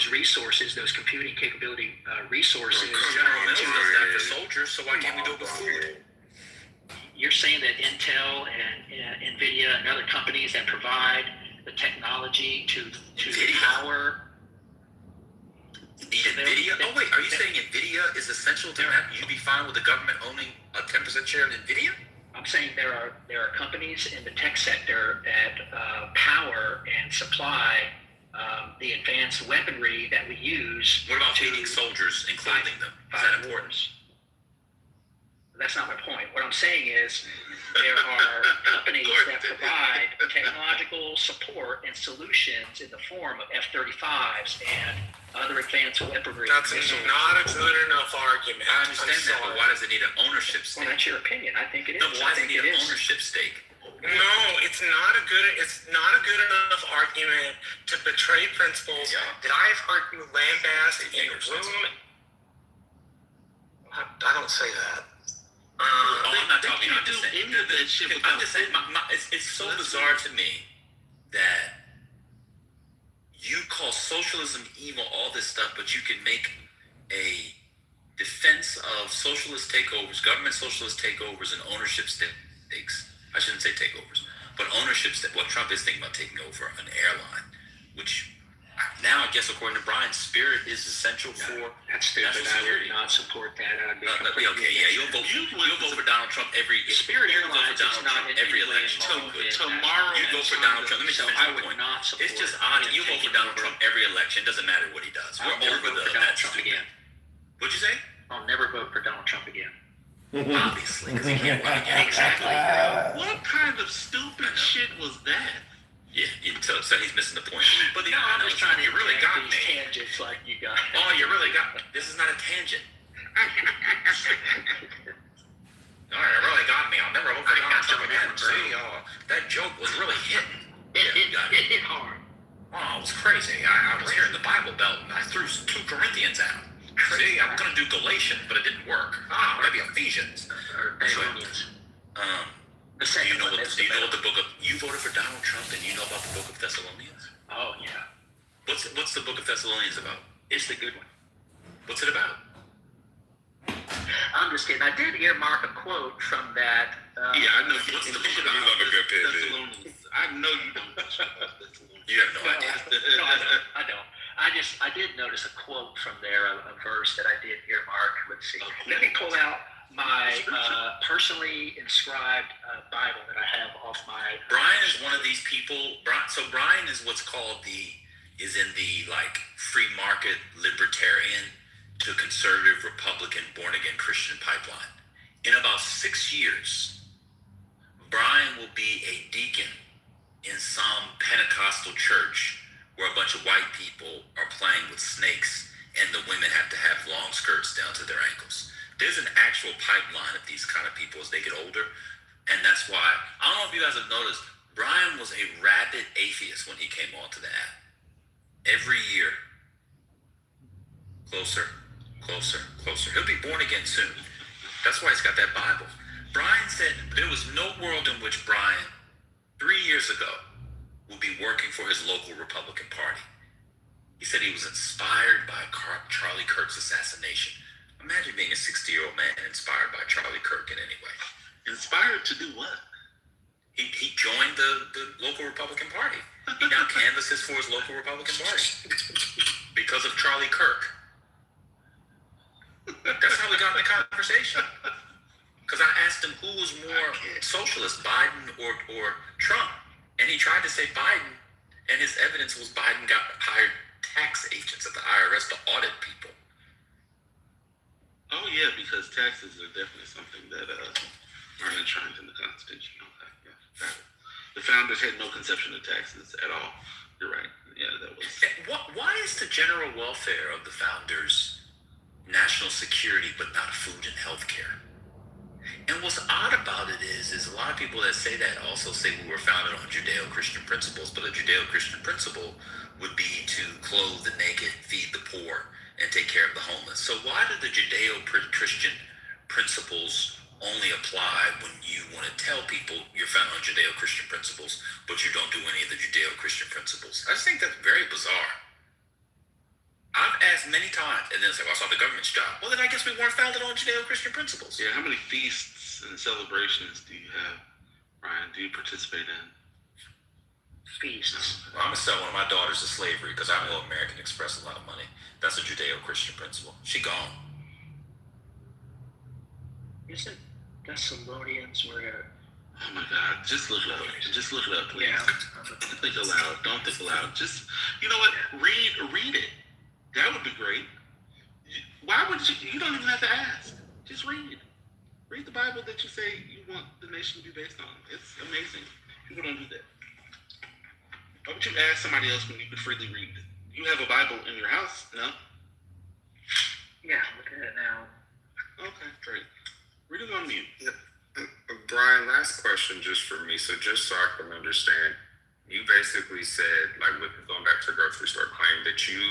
those resources, those computing capability resources. General Mills does that for soldiers, so why can't we do it with food? You're saying that Intel and NVIDIA and other companies that provide the technology to power NVIDIA? Oh wait, are you saying NVIDIA is essential to that? You'd be fine with the government owning a 10% share in NVIDIA? I'm saying there are companies in the tech sector that power and supply the advanced weaponry that we use. What about feeding soldiers and clothing them? Is that important? That's not my point. What I'm saying is there are companies that provide technological support and solutions in the form of F-35s and other advanced weaponry. That's not a good enough argument. I understand that, but why does it need an ownership stake? Well, that's your opinion. I think it is. No, but why does it need an ownership stake? No, it's not a good enough argument to betray principles that I've heard you lambast in a room. I don't say that. I'm not talking. I'm just saying. It's so bizarre to me that you call socialism evil, all this stuff, but you can make a defense of socialist takeovers, government socialist takeovers, and ownership stakes. I shouldn't say takeovers, but ownership stakes. What Trump is thinking about taking over an airline, which now I guess according to Brian, Spirit is essential for that's stupid. I would not support that. You'll vote for Donald Trump every Spirit Airlines is not every election. Tomorrow you vote for Donald Trump. Let me just finish I my would point. not support. It's just odd. You vote for Donald Trump every election. It doesn't matter what he does. We're over that Trump again. What'd you say? I'll never vote for Donald Trump again. Obviously, because he can't run again. Exactly. What kind of stupid shit was that? Yeah, so he's missing the point. But I'm just trying to really got me. Tangents like you got. Oh, you really got me. This is not a tangent. All right, really got me. I'll never vote for Donald Trump again. See, that joke was really hitting. It hit hard. Oh, it was crazy. I was here in the Bible Belt, and I threw 2 Corinthians out. See, I was going to do Galatians, but it didn't work. Maybe Ephesians. Anyway, do you know what the book of? You voted for Donald Trump, and you know about the book of Thessalonians? Oh yeah. What's the book of Thessalonians about? It's the good one. What's it about? I'm just kidding. I did earmark a quote from that. Yeah, I know. What's the book of Thessalonians? I know you don't. You have no idea. No, I don't. I did notice a quote from there, a verse that I did earmark. Let's see. Let me pull out my personally inscribed Bible that I have off my. Brian is one of these people. So Brian is what's called is in the like free market libertarian to conservative Republican born again Christian pipeline. In about 6 years, Brian will be a deacon in some Pentecostal church where a bunch of white people are playing with snakes and the women have to have long skirts down to their ankles. There's an actual pipeline of these kind of people as they get older. And that's why, I don't know if you guys have noticed, Brian was a rabid atheist when he came onto the app. Every year, closer, closer, closer. He'll be born again soon. That's why he's got that Bible. Brian said there was no world in which Brian, 3 years ago, will be working for his local Republican Party. He said he was inspired by Charlie Kirk's assassination. Imagine being a 60-year-old man inspired by Charlie Kirk in any way. Inspired to do what? He joined the local Republican Party. He now canvasses for his local Republican Party because of Charlie Kirk. That's how we got in the conversation. Because I asked him who was more socialist, Biden or Trump. And he tried to say Biden, and his evidence was Biden hired tax agents at the IRS to audit people. Oh yeah, because taxes are definitely something that are enshrined in the Constitution. Okay, yeah. The founders had no conception of taxes at all. You're right. Yeah, that was. Why is the general welfare of the founders national security, but not food and health care? And what's odd about it is a lot of people that say that also say we were founded on Judeo-Christian principles, but a Judeo-Christian principle would be to clothe the naked, feed the poor, and take care of the homeless. So why do the Judeo-Christian principles only apply when you want to tell people you're founded on Judeo-Christian principles, but you don't do any of the Judeo-Christian principles? I just think that's very bizarre. asked many times, and then it's like, well, it's not the government's job. Well, then I guess we weren't founded on Judeo-Christian principles. Yeah, how many feasts and celebrations do you have, Ryan? Do you participate in? Feasts. Well, I'm gonna sell one of my daughters to slavery because I owe American Express a lot of money. That's a Judeo-Christian principle. She gone. Isn't Thessalonians where? Oh my God! Just look it up. Just look it up, please. Yeah. Don't think aloud. Don't think aloud. Just, you know what? Read it. That would be great. Why would you? You don't even have to ask. Just read. Read the Bible that you say you want the nation to be based on. It's amazing. People don't do that. Why would you ask somebody else when you could freely read it? You have a Bible in your house? No? Yeah, look at it now. Okay, great. Read it on mute. Brian, last question just for me. So just so I can understand, you basically said, like with going back to the grocery store claim, that you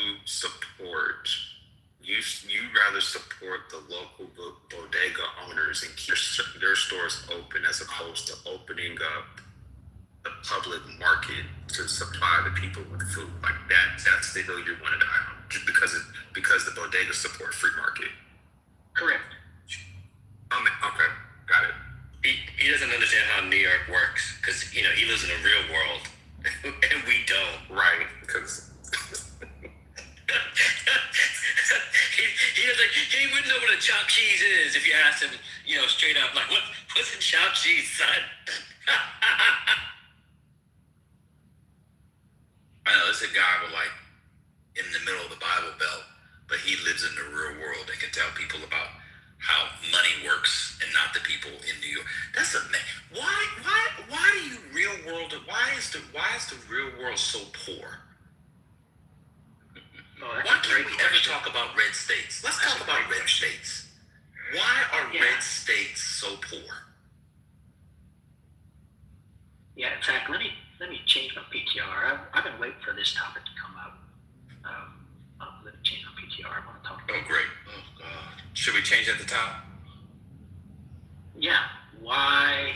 rather support the local bodega owners and keep their stores open as opposed to opening up the public market to supply the people with food. Like that's the hill you want to die on, just because the bodegas support free market. Correct. Okay, got it. He doesn't understand how New York works because he lives in a real world and we don't. Right, because he wouldn't know what a chopped cheese is if you asked him, straight up, like, what's a chopped cheese, son? I know this is a guy with like in the middle of the Bible Belt, but he lives in the real world and can tell people about how money works and not the people in New York. That's why do you real world? Why is the real world so poor? Why can't we ever talk about red states? Let's talk about red states. Why are red states so poor? Yeah, in fact, let me change my PTR. I've been waiting for this topic to come up. Let me change my PTR. I want to talk about. Oh, great. Oh, God. Should we change at the top? Yeah. Why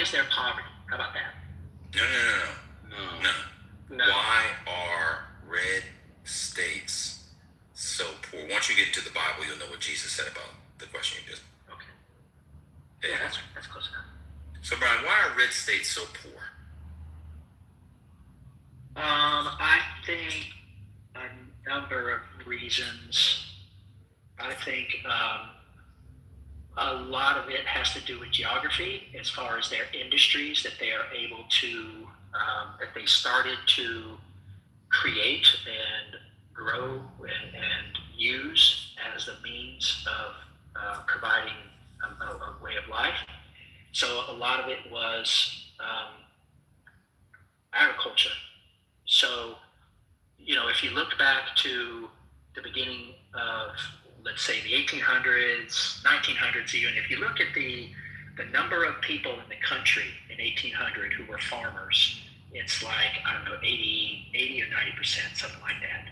is there poverty? How about that? No. Why are red states so poor? Once you get into the Bible, you'll know what Jesus said about the question you just. Okay. Yeah, that's close enough. So, Brian, why are red states so poor? I think a number of reasons. I think a lot of it has to do with geography, as far as their industries that they are able to, that they started to create and grow and use as a means of providing a way of life. So a lot of it was agriculture. So, if you look back to the beginning of, let's say, the 1800s, 1900s even, if you look at the number of people in the country in 1800 who were farmers, it's like, 80 or 90%, something like that.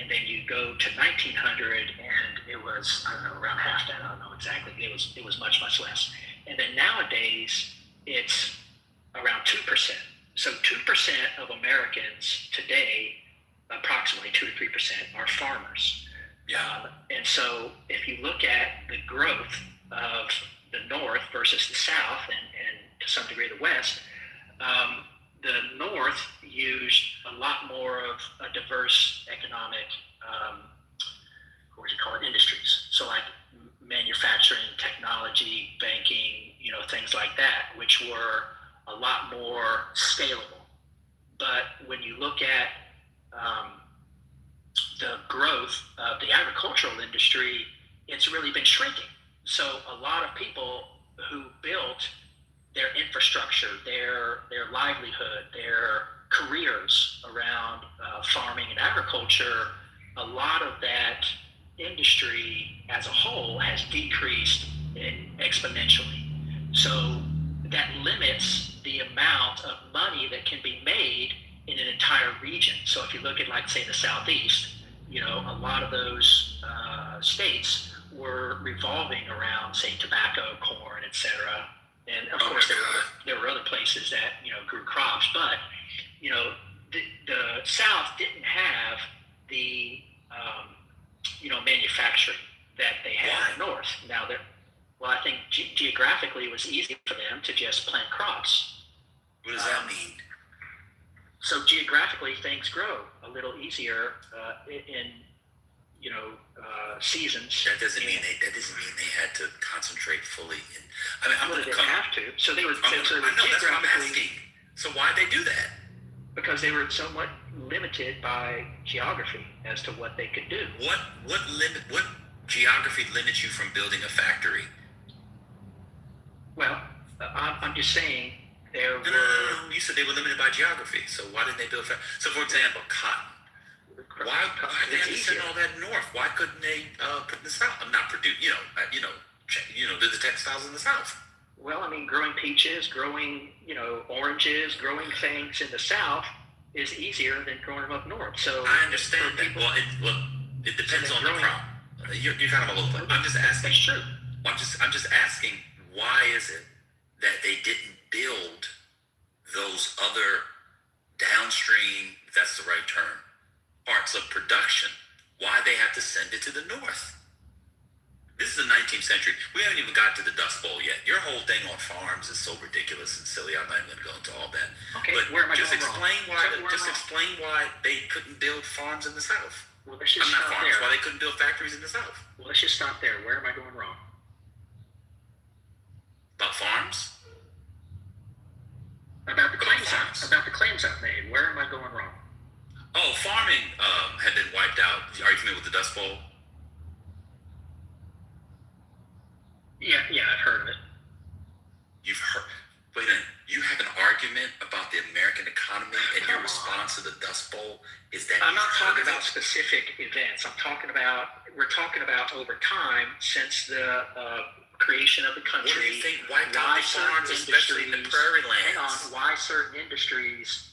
And then you go to 1900 and it was, around half that. I don't know exactly. It was much, much less. And then nowadays, it's around 2%. So 2% of Americans today, approximately 2 to 3%, are farmers. Yeah. And so if you look at the growth of the North versus the South, and to some degree the West, the North used a lot more of a diverse economic, industries. So like manufacturing, technology, banking, things like that, which were a lot more scalable. But when you look at the growth of the agricultural industry, it's really been shrinking. So a lot of people who built their infrastructure, their livelihood, their careers around farming and agriculture, a lot of that industry as a whole has decreased exponentially. So that limits the amount of money that can be made in an entire region. So if you look at, like, say, the Southeast, a lot of those states were revolving around, say, tobacco, corn, etc. And of course, there were other places that grew crops, but the South didn't have the manufacturing that they had in the north. Now, well, I think geographically it was easy for them to just plant crops. What does that mean? So geographically, things grow a little easier in seasons. That doesn't mean they had to concentrate fully. I'm Well, going they to didn't come. have to. So they were. I know that's what I'm asking. So why'd they do that? Because they were somewhat limited by geography as to what they could do. What geography limits you from building a factory? Well, I'm just saying there were. No. You said they were limited by geography. So why didn't they build a factory? So, for example, cotton. Why did they have to send all that north? Why couldn't they put in the south? I'm not produce. Do the textiles in the south. Well, I mean, growing peaches, growing oranges, growing things in the south is easier than growing them up north. So I understand that. Well, it depends on the crop. You're kind of all over the place. I'm just asking. That's true. I'm just asking, why is it that they didn't build those other downstream, if that's the right term, parts of production? Why they have to send it to the north? This is the 19th century. We haven't even got to the Dust Bowl yet. Your whole thing on farms is so ridiculous and silly. I'm not even going to go into all that. Okay, but where am I just going explain wrong? explain why they couldn't build farms in the south. Well, let's just I'm not stop farms. there. Why they couldn't build factories in the south? Well, let's just stop there. Where am I going wrong? About farms? About the claims I've made. Where am I going wrong? Oh, farming had been wiped out. Are you familiar with the Dust Bowl? Yeah, I've heard of it. You've heard. Wait a minute. You have an argument about the American economy, and your response to the Dust Bowl is that I'm not you've talking heard of about it? specific events. We're talking about over time since the creation of the country. What do you think wiped out why the certain farms, especially in the prairie Hang on. lands? Why certain industries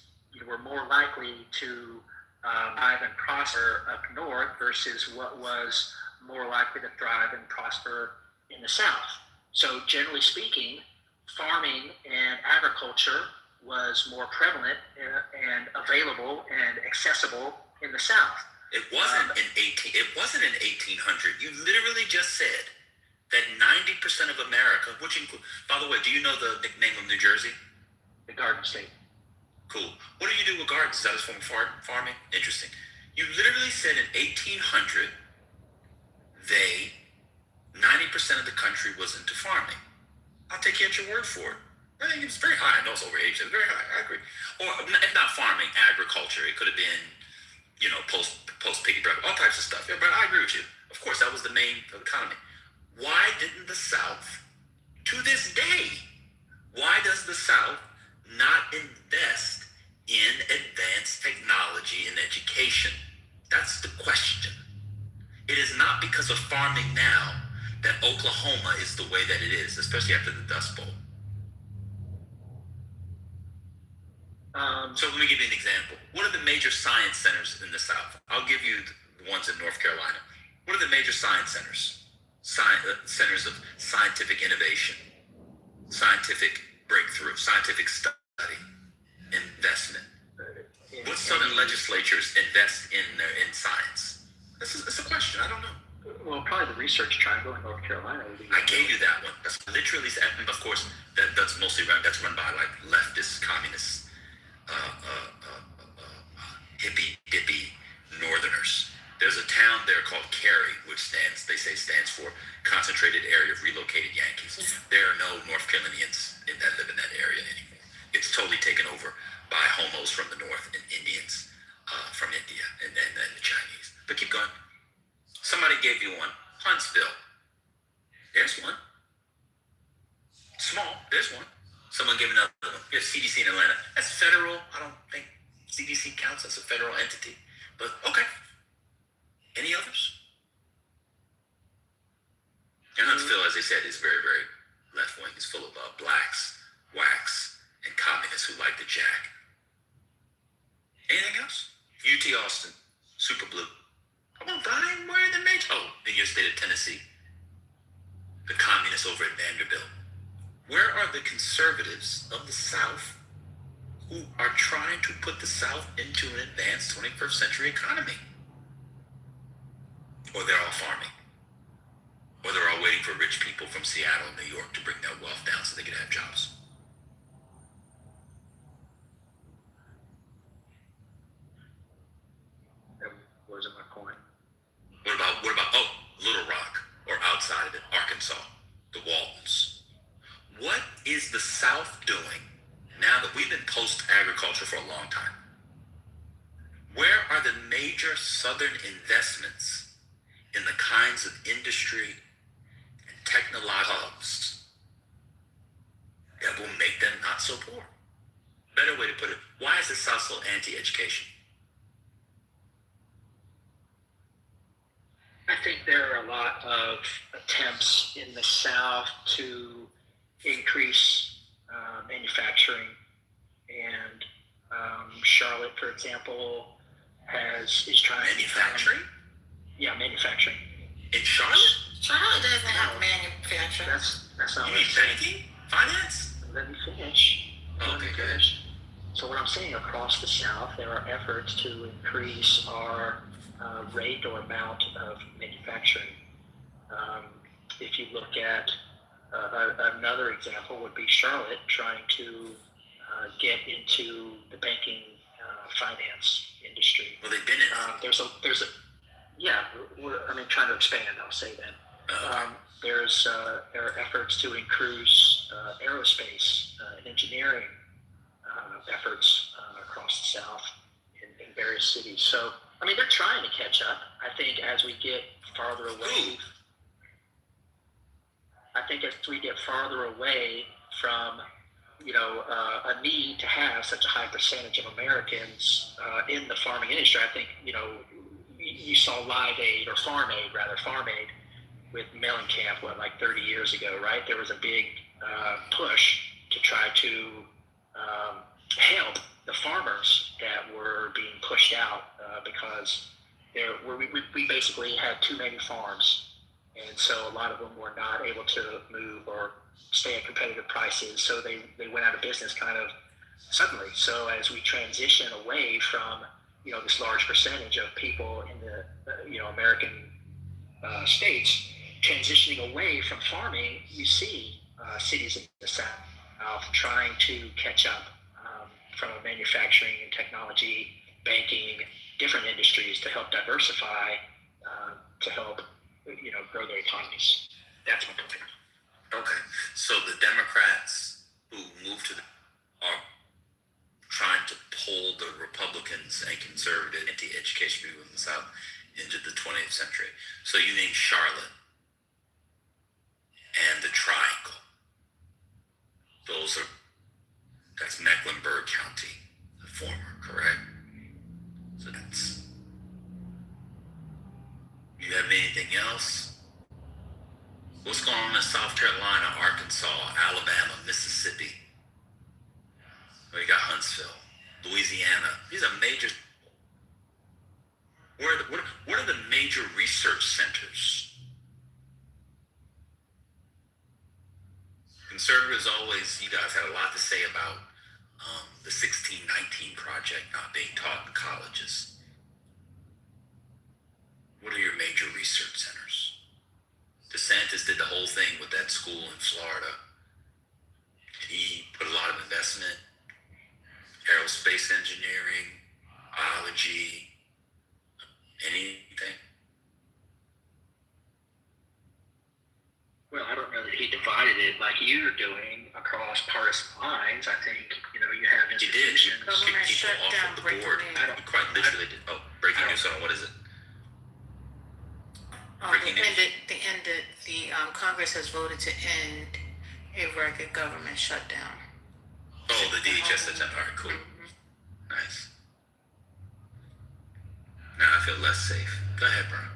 were more likely to thrive and prosper up north versus what was more likely to thrive and prosper in the south. So generally speaking, farming and agriculture was more prevalent and available and accessible in the south. It wasn't It wasn't in 1800. You literally just said that 90% of America, which include, by the way, do you know the nickname of New Jersey? The Garden State. Cool. What do you do with gardens? Is that a form of farming? Interesting. You literally said in 1800, 90% of the country was into farming. I'll take you at your word for it. I think it's very high. I know it's over 80%. It's very high. I agree. Or if not farming, agriculture. It could have been, post piggy bread, all types of stuff. Yeah, but I agree with you. Of course, that was the main economy. Why didn't the South, to this day, why does the South not invest in advanced technology and education? That's the question. It is not because of farming now that Oklahoma is the way that it is, especially after the Dust Bowl. So let me give you an example. What are the major science centers in the South? I'll give you the ones in North Carolina. What are the major science centers? Centers of scientific innovation, scientific breakthrough, scientific study, investment. What southern legislatures invest in science? It's a question. I don't know. Well, probably the Research Triangle in North Carolina. I gave you that one. That's literally, and of course, that's mostly run by like leftist, communist, hippie, dippy Northerners. There's a town there called Cary, which stands for Concentrated Area of Relocated Yankees. There are no North Carolinians that live in that area anymore. It's totally taken over by homos from the north and Indians from India and the Chinese. But keep going. Somebody gave you one. Huntsville. There's one. Small. There's one. Someone gave another one. Here's CDC in Atlanta. That's federal. I don't think CDC counts as a federal entity. But okay. Any others? And Huntsville, as I said, is very, very left wing. It's full of blacks, whacks, and communists who like to jack. Anything else? UT Austin, super blue. Come on, Brian, where are the major? Oh, in your state of Tennessee, the communists over at Vanderbilt. Where are the conservatives of the South who are trying to put the South into an advanced 21st century economy? or they're all farming, or they're all waiting for rich people from Seattle and New York to bring their wealth down so they can have jobs. That wasn't my point. What about Little Rock, or outside of it, Arkansas, the Waltons? What is the South doing now that we've been post-agriculture for a long time? Where are the major Southern investments in the kinds of industry and technological hubs that will make them not so poor? Better way to put it, why is the South so anti-education? I think there are a lot of attempts in the South to increase manufacturing, and Charlotte, for example, is trying Manufacturing? Manufacturing. In Charlotte? Charlotte doesn't have manufacturing. That's not You what mean I'm saying. banking? Finance? Let me finish. Okay, go ahead. So what I'm saying, across the South, there are efforts to increase our rate or amount of manufacturing. If you look at another example, would be Charlotte trying to get into the banking finance industry. Well, they've been in it. Trying to expand. I'll say that. There are efforts to increase aerospace and engineering efforts across the South in various cities. So, they're trying to catch up. I think as we get farther away, from, a need to have such a high percentage of Americans in the farming industry, I think, you saw Live Aid, or Farm Aid, with Mellencamp, 30 years ago, right? There was a big push to try to help the farmers that were being pushed out because we basically had too many farms, and so a lot of them were not able to move or stay at competitive prices, so they went out of business kind of suddenly. So as we transition away from this large percentage of people in the American states transitioning away from farming, you see cities in the South trying to catch up from a manufacturing and technology, banking, different industries to help diversify, to help grow their economies. That's my point. Okay, so the Democrats who moved are trying to pull the Republicans and conservative anti-education people in the South into the 20th century. So you named Charlotte and the Triangle. That's Mecklenburg County, the former, correct? So you have anything else? What's going on in South Carolina, Arkansas, Alabama, Mississippi? We got Huntsville, Louisiana. These are major. What are the major research centers? Conservatives you guys had a lot to say about the 1619 Project not being taught in colleges. What are your major research centers? DeSantis did the whole thing with that school in Florida. He put a lot of investment, aerospace engineering, biology, anything. Well, I don't know that he divided it like you're doing across partisan lines. I think, you have institutions. He did. Government Kick people shutdown, off of the breaking board. news. He quite literally did. Oh, breaking news. Hold on, what is it? Breaking news. The Congress has voted to end a record government shutdown. Oh, the DHS attempt. All right, cool. Nice. Now I feel less safe. Go ahead, Brian.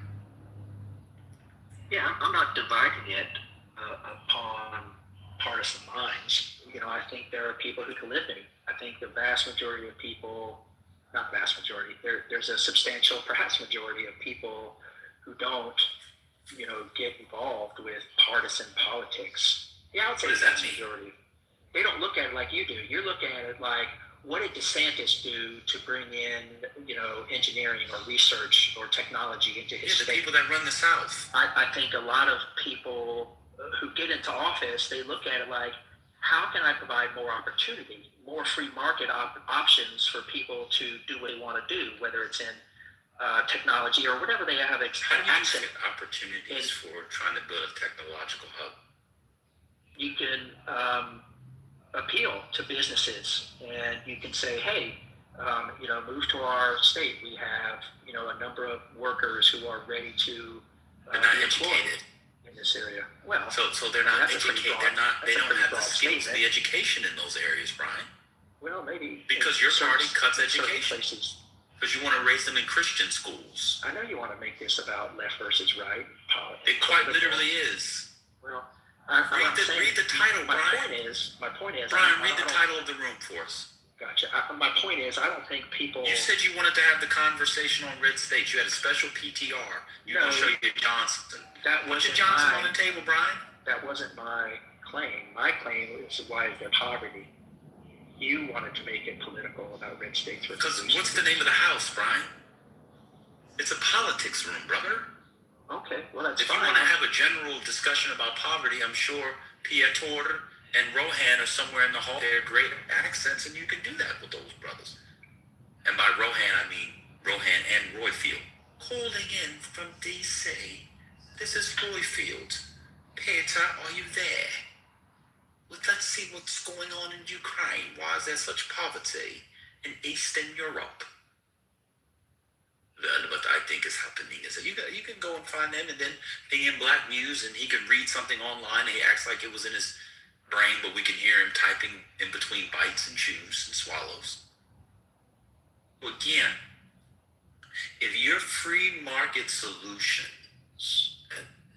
Yeah, I'm not dividing it upon partisan lines. I think there are people who can live in it. I think the vast majority of people, not vast majority, there's a substantial, perhaps majority of people who don't, get involved with partisan politics. Yeah, I would say What does that vast mean? majority. They don't look at it like you do. You're looking at it like, what did DeSantis do to bring in, engineering or research or technology into his Yeah, the state? people that run the South. I think a lot of people who get into office, they look at it like, how can I provide more opportunity, more free market options for people to do what they want to do, whether it's in technology or whatever they have How do you access. get opportunities for trying to build a technological hub? You can appeal to businesses, and you can say, hey, move to our state. We have, a number of workers who are ready to They're not be employed educated. in this area. Well, So they're not that's a pretty educated. broad- They that's a don't pretty have the broad skills, statement. the education in those areas, Brian. well, maybe Because in your certain- party cuts in certain education. places. Because you want to raise them in Christian schools. I know you want to make this about left versus right. It quite literally is. Well, Read the title, my Brian. My point is, Brian, I read the don't- title of the room for us. Gotcha. My point is, I don't think people. You said you wanted to have the conversation on red states. You had a special PTR. You're going to show your Johnson. That Put your wasn't Johnson my- on the table, Brian. That wasn't my claim. My claim is why is there poverty. You wanted to make it political about red states. Because what's the name of the house, Brian? It's a politics room, brother. Okay, well that's If fine. you want to have a general discussion about poverty, I'm sure Pietor and Rohan are somewhere in the hall. They're great accents, and you can do that with those brothers. And by Rohan, I mean Rohan and Royfield. Calling in from D.C. This is Royfield. Pietor, are you there? Well, let's see what's going on in Ukraine. Why is there such poverty in Eastern Europe? What I think is happening is that you can go and find them and then ping in Black Muse and he can read something online and he acts like it was in his brain, but we can hear him typing in between bites and chews and swallows. Again, if your free market solutions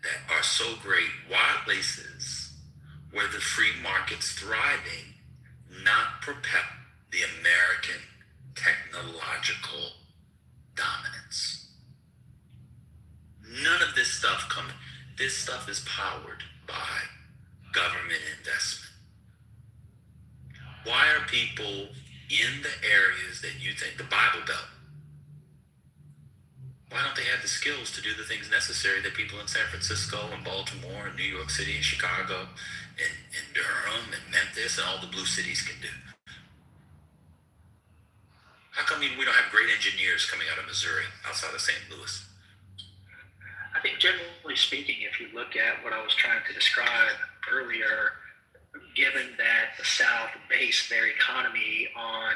that are so great, why places where the free market's thriving not propel the American technological dominance? None of this stuff this stuff is powered by government investment. Why are people in the areas that you think, the Bible Belt, why don't they have the skills to do the things necessary that people in San Francisco and Baltimore and New York City and Chicago and Durham and Memphis and all the blue cities can do? How come we don't have great engineers coming out of Missouri outside of St. Louis? I think generally speaking, if you look at what I was trying to describe earlier, given that the South based their economy on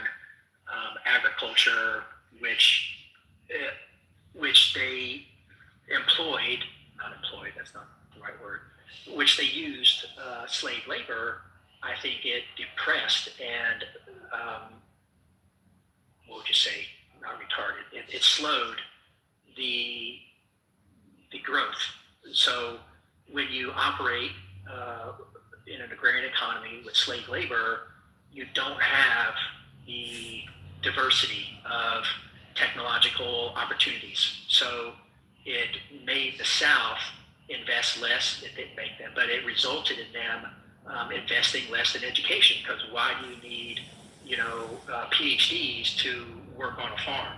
agriculture, which they that's not the right word, which they used slave labor, I think it depressed and, what would you say, not retarded, it slowed the growth. So when you operate in an agrarian economy with slave labor, you don't have the diversity of technological opportunities. So it made the South invest less, but it resulted in them investing less in education, because why do you need PhDs to work on a farm?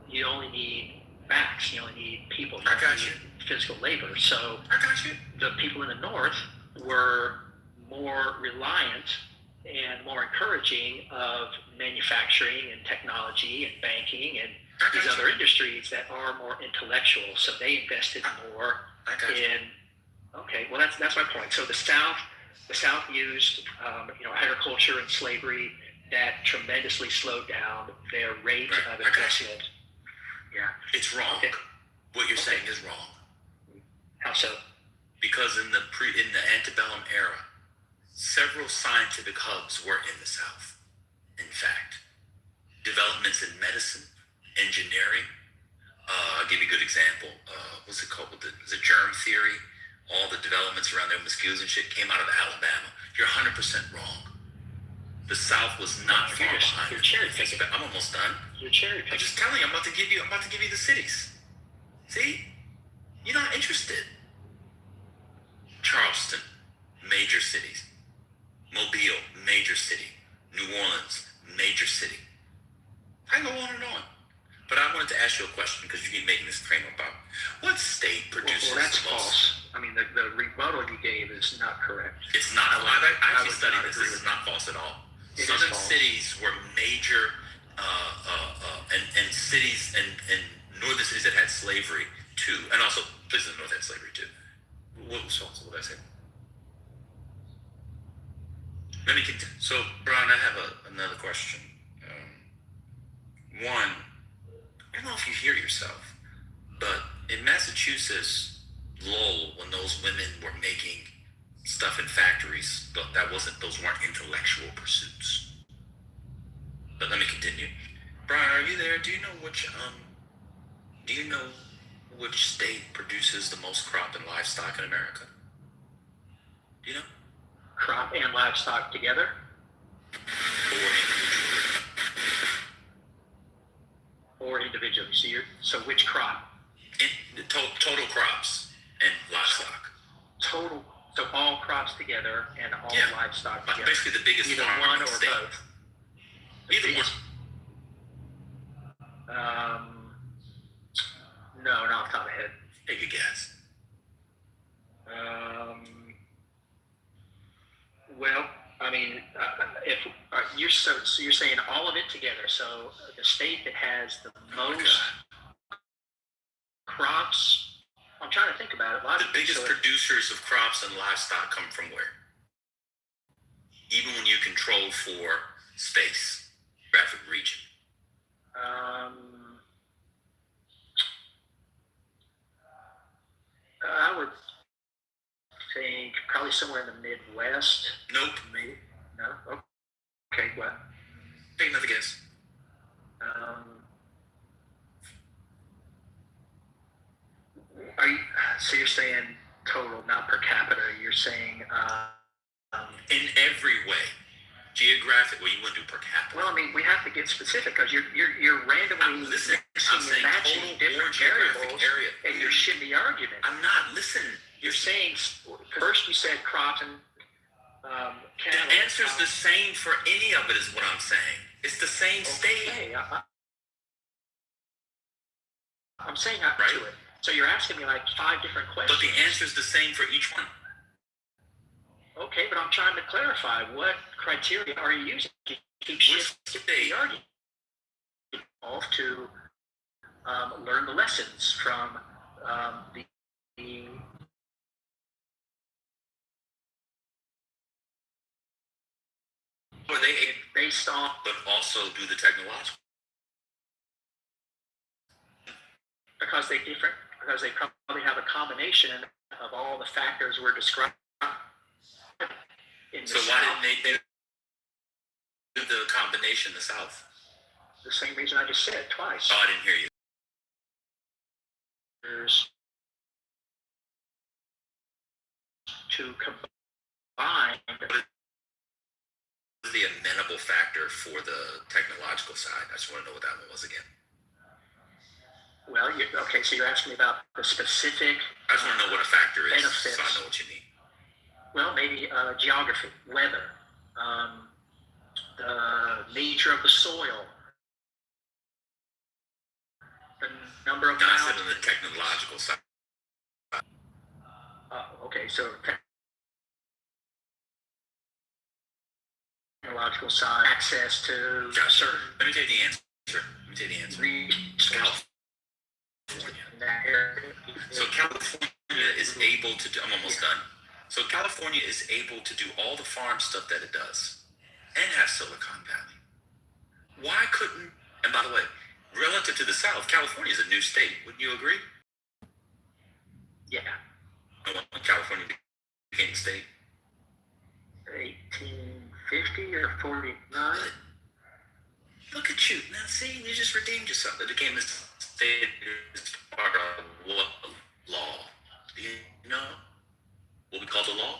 You only need backs, you only need people. I got you. Physical labor. So I got you. the people in the North were more reliant and more encouraging of manufacturing and technology and banking and these other industries that are more intellectual. So they invested more in. Okay, well that's my point. So the South used agriculture and slavery that tremendously slowed down their rate of investment. Yeah, it's wrong. Okay. What you're saying is wrong. How so? Because in the antebellum era, several scientific hubs were in the South. In fact, developments in medicine, engineering. I'll give you a good example. What's it called? The germ theory. All the developments around there, mosquitoes and shit, came out of Alabama. You're 100% wrong. The South was not far behind. You're cherry picking. I'm almost done. You're cherry I'm picking. just telling you. I'm about to give you the cities. See? You're not interested. Charleston, major cities. Mobile, major city. New Orleans, major city. What state produces Well, that's the most? false. I mean, the rebuttal you gave is not correct. It's not. I I've would actually studied not this. agree This is with not false at all. It is Southern false. cities were major, and cities and northern cities that had slavery too, and also places in the north had slavery too. What was false? What did I say? Let me continue. So, Brian, I have another question. One, I don't know if you hear yourself, but in Massachusetts, Lowell, when those women were making stuff in factories, those weren't intellectual pursuits. But let me continue. Brian, are you there? Do you know which state produces the most crop and livestock in America? Do you know? Crop and livestock together? Or individually. So which crop? Total crops and livestock. Total. So all crops together and all livestock together. Basically the biggest Either farm one in or the state. both. Either one. No, not off the top of my head. Take a guess. Well, I mean, if you're saying all of it together. So the state that has the most crops. I'm trying to think about it. The biggest producers of crops and livestock come from where? Even when you control for space, geographic region. I would think probably somewhere in the Midwest. Nope. Maybe. No. Okay. What? Take another guess. So you're saying total, not per capita. You're saying in every way, geographic. Well, you wouldn't do per capita. well, I mean, we have to get specific because you're randomly Listen, mixing I'm and saying matching total different or geographic variables, area. and you're shitting the argument. I'm not. Listen. You're saying first you said crops and cattle. The answer's the same for any of it, is what I'm saying. It's the same state. Okay, I'm saying up Right. to it. So you're asking me like 5 different questions. But the answer's the same for each one. Okay, but I'm trying to clarify what criteria are you using to keep shifting the argument to learn the lessons from the Or they based on but also do the technological. because they probably have a combination of all the factors we're describing. In the So why South. didn't they do the combination in the South? The same reason I just said twice. Oh, I didn't hear you. There's to combine. What is the amenable factor for the technological side? I just want to know what that one was again. Well, okay, so you're asking me about the specific. I just want to know what a factor is, benefits. so I know what you mean. Well, maybe geography, weather, the nature of the soil, the number of No, I said mountains. on the technological side. Okay, so technological side, access to certain Let me take the answer. resources in that area. So California is able to do, I'm almost done. So California is able to do all the farm stuff that it does and have Silicon Valley. Why couldn't, and by the way, relative to the South, California is a new state. Wouldn't you agree? Yeah, When California became a state. 1850 or 49. Look at you. Now see, you just redeemed yourself. It became a state as part of what law? Do you know what we call the law?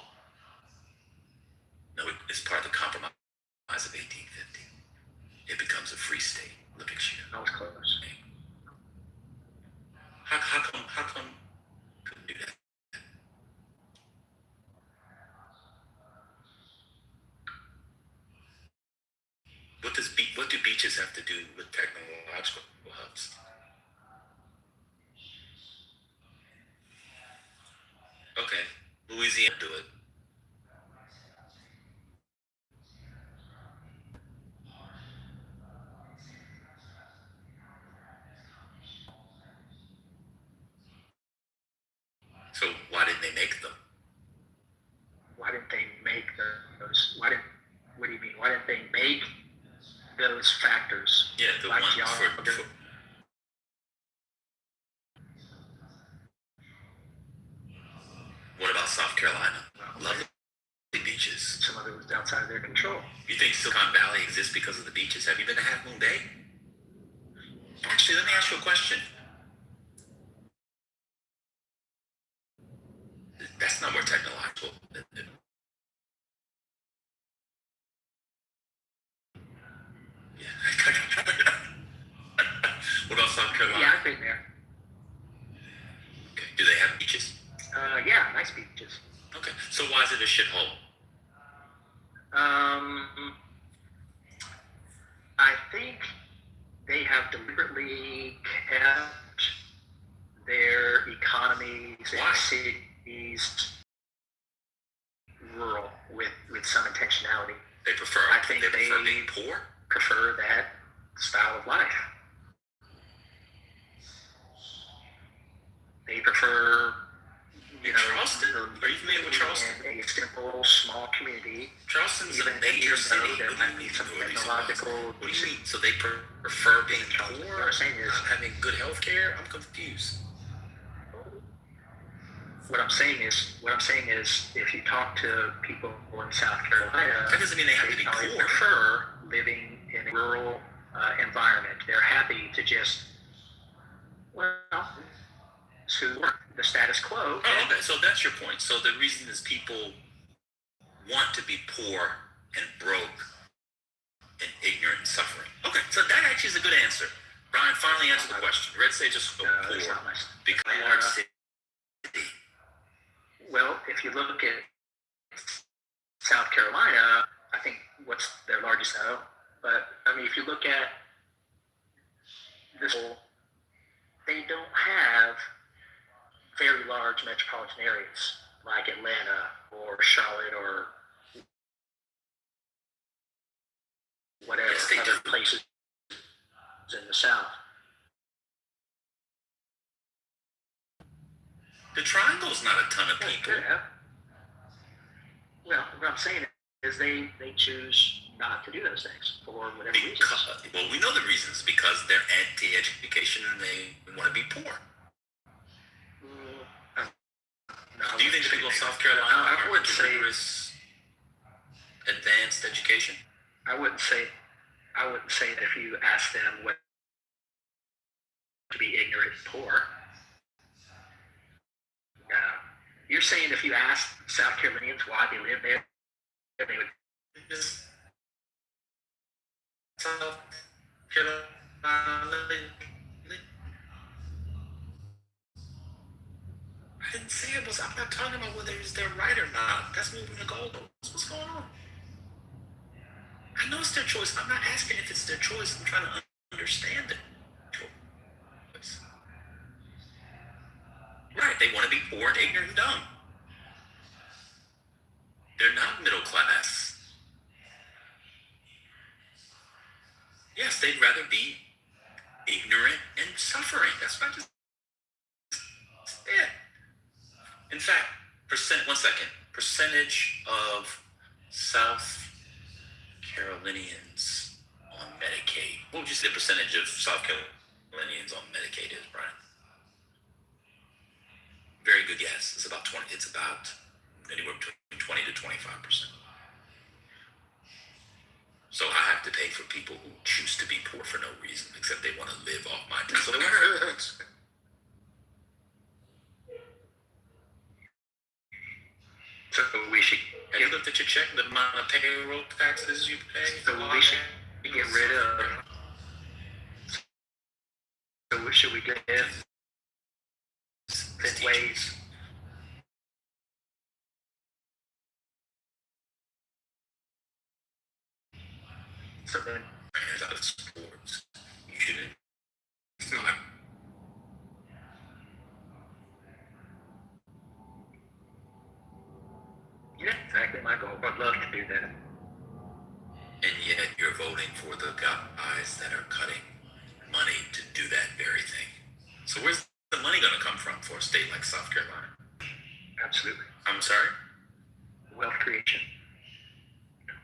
No, it's part of the compromise of 1850. It becomes a free state. Look at you. I was close. How come couldn't do that? What do beaches have to do with technological hubs? Louisiana do it. So why didn't they make them? Why didn't they make those? What do you mean? Why didn't they make those factors? Yeah, the like ones geography? for what about South Carolina? Lovely beaches. Some of it was outside of their control. You think Silicon Valley exists because of the beaches? Have you been to Half Moon Bay? Actually, let me ask you a question. That's not more technological. Yeah. What about South Carolina? Yeah, I've been there. Okay. Do they have beaches? Yeah, nice beaches. Okay. So why is it a shithole? I think they have deliberately kept their economies Why? and cities rural with some intentionality. They prefer I think they prefer they- being poor? Prefer that style of life. They prefer, Charleston? Are you familiar with Charleston? A simple, small community. Charleston's Even a major though city. there What might do be you some mean? technological- What do you mean? So they prefer being What poor, I'm saying is- not having good health care? I'm confused. What I'm saying is, if you talk to people in South Carolina, That doesn't mean they have to be probably poor. prefer living in a rural environment. They're happy to just, to the status quo. Oh, okay. So that's your point. So the reason is people want to be poor and broke and ignorant and suffering. Okay, so that actually is a good answer. Brian finally answered the question. Red State just so That's poor not my- because a large city. Well, if you look at South Carolina, I think what's their largest but I mean, if you look at this, they don't have very large metropolitan areas like Atlanta or Charlotte or whatever Yes, they other do. places in the South. The Triangle's not a ton of people. Yeah. Well, what I'm saying is they choose not to do those things for whatever reasons. Well, we know the reasons. Because they're anti-education and they want to be poor. No, Do you think the people of South Carolina I are would say rigorous, advanced education? I wouldn't say that if you ask them what to be ignorant and poor. You're saying if you ask South Carolinians why they live there, they would. South Carolina. I didn't say it was. I'm not talking about whether it's their right or not. That's moving the goalposts. What's going on? I know it's their choice. I'm not asking if it's their choice. I'm trying to understand it. Right, they want to be poor and ignorant and dumb. They're not middle class. Yes, they'd rather be ignorant and suffering. That's what I just said. In fact, percentage of South Carolinians on Medicaid. What would you say the percentage of South Carolinians on Medicaid is, Brian? Very good guess. It's about 20. It's about anywhere between 20 to 25%. So I have to pay for people who choose to be poor for no reason, except they want to live off my tax. So they want to. So we should. Have you looked at your check, the amount of payroll taxes you pay? So we should get rid of. So should we get ways? So then, Out of sports, you shouldn't. It's not. exactly my goal. I'd love to do that. And yet you're voting for the guys that are cutting money to do that very thing. So where's the money going to come from for a state like South Carolina? Absolutely. I'm sorry? Wealth creation.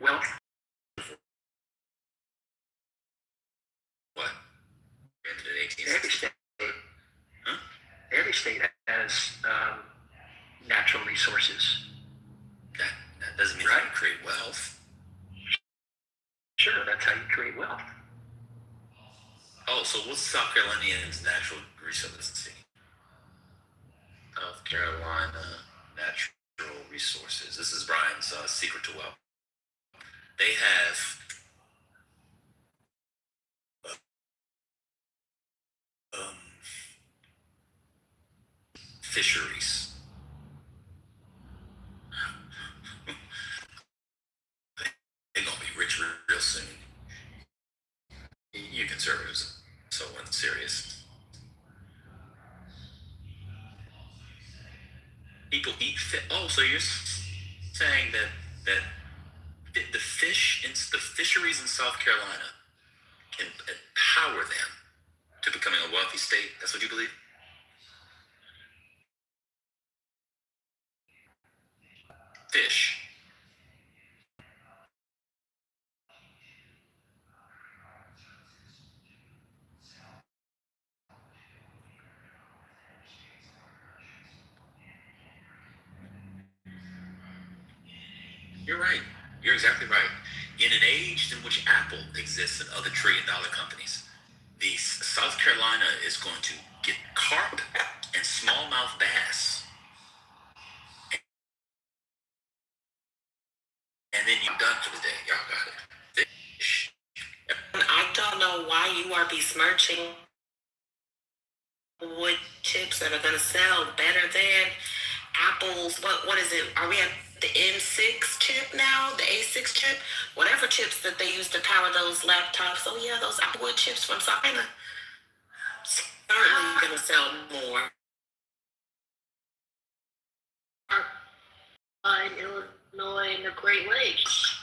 Wealth. What? Into the 18th Every century? state, Huh? every state has natural resources. That doesn't mean Right. you create wealth. Sure, that's how you create wealth. Oh, so what's South Carolinians' natural resources? South Carolina natural resources. This is Brian's secret to wealth. They have fisheries. They're gonna be rich real soon. You conservatives, so unserious. People eat fish. Oh, so you're saying that the fisheries in South Carolina can empower them to becoming a wealthy state? That's what you believe? Fish. You're right. You're exactly right. In an age in which Apple exists and other trillion-dollar companies, the South Carolina is going to get carp and smallmouth bass, and then you're done for the day. Y'all got it. Fish. I don't know why you are besmirching wood chips that are going to sell better than Apple's. What is it? Are we at the M6 chip now? The A6 chip? Whatever chips that they use to power those laptops. Oh yeah, those Apple wood chips from China. Certainly going to sell more. In Illinois and the Great Lakes.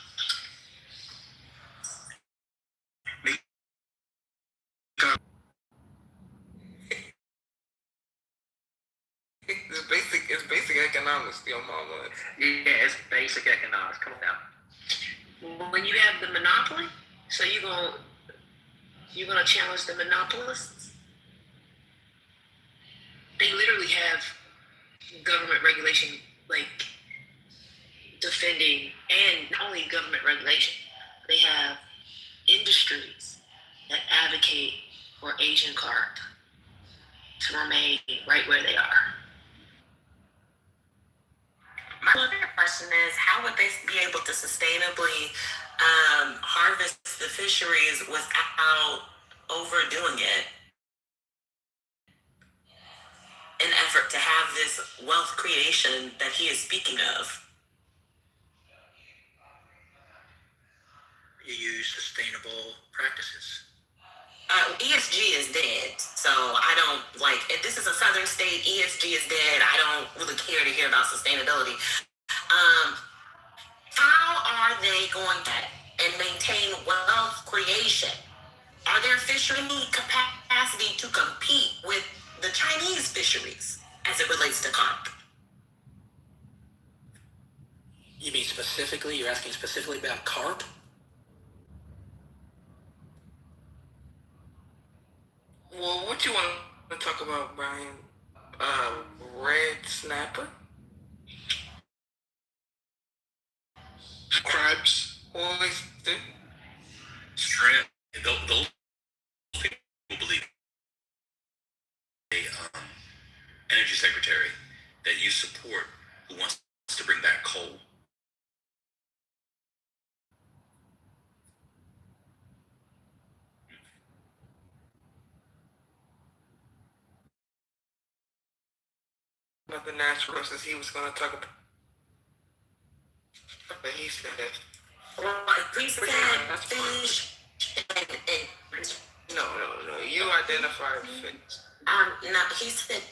It's basic economics, your mama. Yeah, it's basic economics. Come on now. When you have the monopoly, so you're gonna challenge the monopolists. They literally have government regulation, like defending, and not only government regulation, they have industries that advocate for Asian carp to remain right where they are. My other question is, how would they be able to sustainably harvest the fisheries without overdoing it? An effort to have this wealth creation that he is speaking of. You use sustainable practices. ESG is dead, so I don't like. If this is a southern state, ESG is dead. I don't really care to hear about sustainability. How are they going to and maintain wealth creation? Are there fishery capacity to compete with the Chinese fisheries as it relates to carp? You mean specifically? You're asking specifically about carp? Well, what you want to talk about, Brian? Red snapper? Crabs. Oyster? Shrimp. Those people believe a energy secretary that you support who wants to bring back coal. About the natural resources he was going to talk about. But he said, Well, he said fish and no. You identified fish. no, he said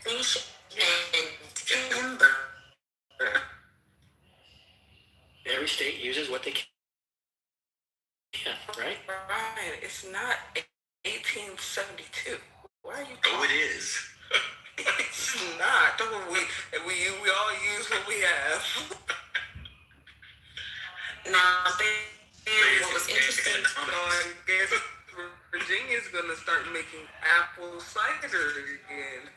fish and timber. uses what they can. Yeah, right? Brian, it's not 1872. Why are you talking? Oh, it is. It's not. We all use what we have. Now, what was interesting, So I guess Virginia's gonna start making apple cider again.